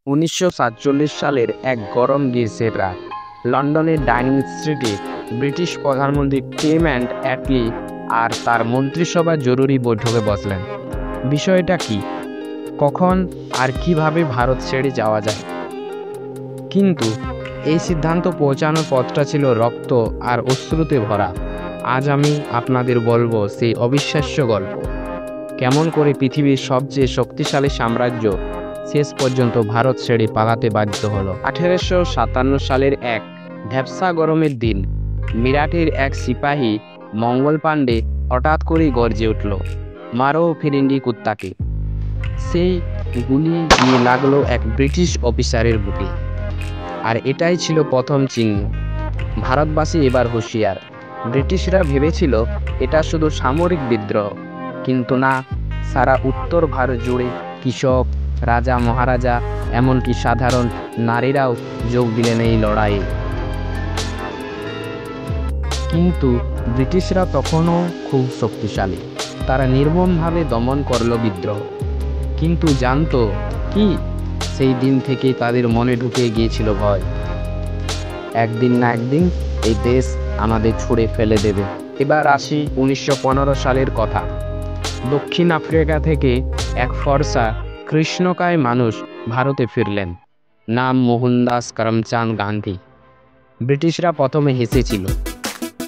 1947 সালের এক গরম গ্রীষ্মের রাত লন্ডনের ডাইনিং স্ট্রিটে ব্রিটিশ প্রধানমন্ত্রী ক্লেমেন্ট অ্যাটলি আর তার মন্ত্রিসভা জরুরি বৈঠকে বসলেন। বিষয়টা কি, কখন আর কিভাবে ভারত ছেড়ে যাওয়া যায়? কিন্তু এই সিদ্ধান্ত পৌঁছানোর পথটা ছিল রক্ত আর অশ্রুতে ভরা। আজ আমি আপনাদের বলবো সেই অবিশ্বাস্য গল্প, কেমন করে পৃথিবীর সবচেয়ে শক্তিশালী সাম্রাজ্য শেষ পর্যন্ত ভারত ছেড়ে পালাতে বাধ্য হলো। 1857 সালের এক ভ্যাপসা গরমের দিন মিরাটের এক সিপাহী মঙ্গল পাণ্ডে হঠাৎ করেই গর্জে উঠল, মারো ফিরিঙ্গি কুত্তাকে। সেই গুলি গিয়ে লাগলো এক ব্রিটিশ অফিসারের বুকে। আর এটাই ছিল প্রথম চিহ্ন, ভারতবাসী এবার হুঁশিয়ার। ব্রিটিশরা ভেবেছিল এটা শুধু সামরিক বিদ্রোহ, কিন্তু না, সারা উত্তর ভারত জুড়ে কৃষক, রাজা মহারাজা, এমনকি সাধারণ নারীরাও যোগ দিলেন এই লড়াইয়ে। কিন্তু ব্রিটিশরা তখনও খুব শক্তিশালী, তারা নির্মমভাবে দমন করল বিদ্রোহ। কিন্তু জানতো কি, সেই দিন থেকেই তাদের মনে ঢুকে গিয়েছিল ভয়, একদিন না একদিন এই দেশ আমাদের ছুঁড়ে ফেলে দেবে। এবার আসি 1915 সালের কথা। দক্ষিণ আফ্রিকা থেকে এক ফর্সা কৃষ্ণকায় মানুষ ভারতে ফিরলেন, নাম মোহনদাস করমচাঁদ গান্ধী। ব্রিটিশরা প্রথমে হেসেছিল,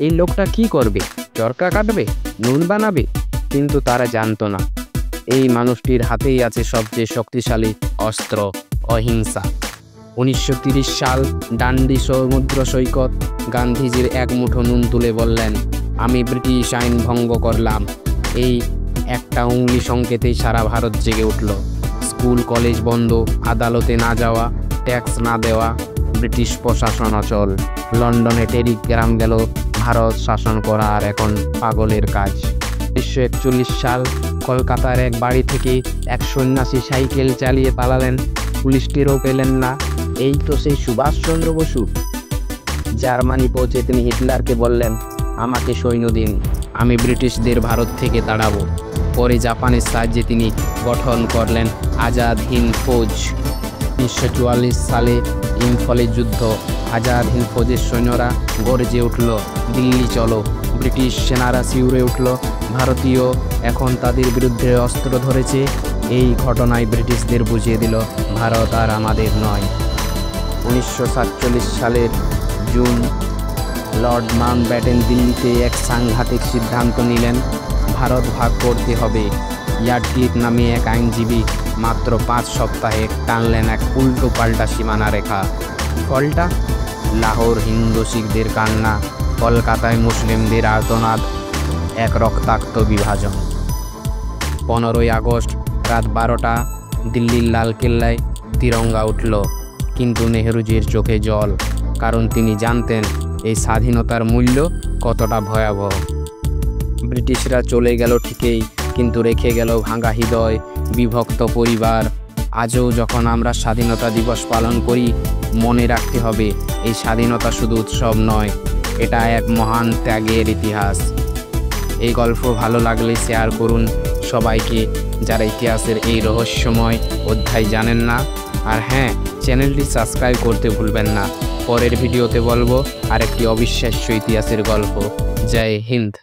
এই লোকটা কি করবে, চরকা কাটবে, নুন বানাবে? কিন্তু তারা জানতো না, এই মানুষটির হাতেই আছে সবচেয়ে শক্তিশালী অস্ত্র, অহিংসা। 1930 সাল ডান্ডি সমুদ্র সৈকত গান্ধীজির এক মুঠো নুন তুলে বললেন, আমি ব্রিটিশ আইন ভঙ্গ করলাম। এই একটা উংলি সংকেতেই সারা ভারত জেগে উঠল। স্কুল কলেজ বন্ধ, আদালতে না যাওয়া, ট্যাক্স না দেওয়া, ব্রিটিশ প্রশাসন অচল। লন্ডনে টেলিগ্রাম গেল, ভারত শাসন করা আর এখন পাগলের কাজ। 1941 সাল কলকাতার এক বাড়ি থেকে এক সন্ন্যাসী সাইকেল চালিয়ে পালালেন, পুলিশ টেরও পেলেন না। এই তো সেই সুভাষচন্দ্র বসু। জার্মানি পৌঁছে তিনি হিটলারকে বললেন, আমাকে সৈন্য দিন, আমি ব্রিটিশদের ভারত থেকে তাড়াবো। পরে জাপানের সাহায্যে তিনি গঠন করলেন আজাদ হিন্দ ফৌজ। 1944 সালে ইম্ফলে যুদ্ধ, আজাদ হিন্দ ফৌজের সৈন্যরা গর্জে উঠল, দিল্লি চলো। ব্রিটিশ সেনারা শিউরে উঠল, ভারতীয় এখন তাদের বিরুদ্ধে অস্ত্র ধরেছে। এই ঘটনায় ব্রিটিশদের বুঝিয়ে দিল, ভারত আর আমাদের নয়। 1947 সালের জুন লর্ড মাউন্টব্যাটেন দিল্লিতে এক সাংঘাতিক সিদ্ধান্ত নিলেন, ভারত ভাগ করতে হবে। ইয়ার্ডক্লিফ নামে এক আইনজীবী মাত্র 5 সপ্তাহে টানলেন এক উল্টো পাল্টা সীমানা রেখা। ফলটা, লাহোর হিন্দু শিখদের কান্না, কলকাতায় মুসলিমদের আর্তনাদ, এক রক্তাক্ত বিভাজন। 15ই আগস্ট রাত 12টা দিল্লির লালকেল্লায় তিরঙ্গা উঠল, কিন্তু নেহরুজির চোখে জল, কারণ তিনি জানতেন এই স্বাধীনতার মূল্য কতটা ভয়াবহ। ব্রিটিশরা চলে গেল ঠিকই, কিন্তু রেখে গেল ভাঙা হৃদয়, বিভক্ত পরিবার। আজও যখন আমরা স্বাধীনতা দিবস পালন করি, মনে রাখতে হবে এই স্বাধীনতা শুধু উৎসব নয়, এটা এক মহান ত্যাগের ইতিহাস। এই গল্প ভালো লাগলে শেয়ার করুন সবাইকে, যারা ইতিহাসের এই রহস্যময় অধ্যায় জানেন না। আর হ্যাঁ, চ্যানেলটি সাবস্ক্রাইব করতে ভুলবেন না। পরের ভিডিওতে বলবো আরেকটি অবিশ্বাস্য ইতিহাসের গল্প। জয় হিন্দ।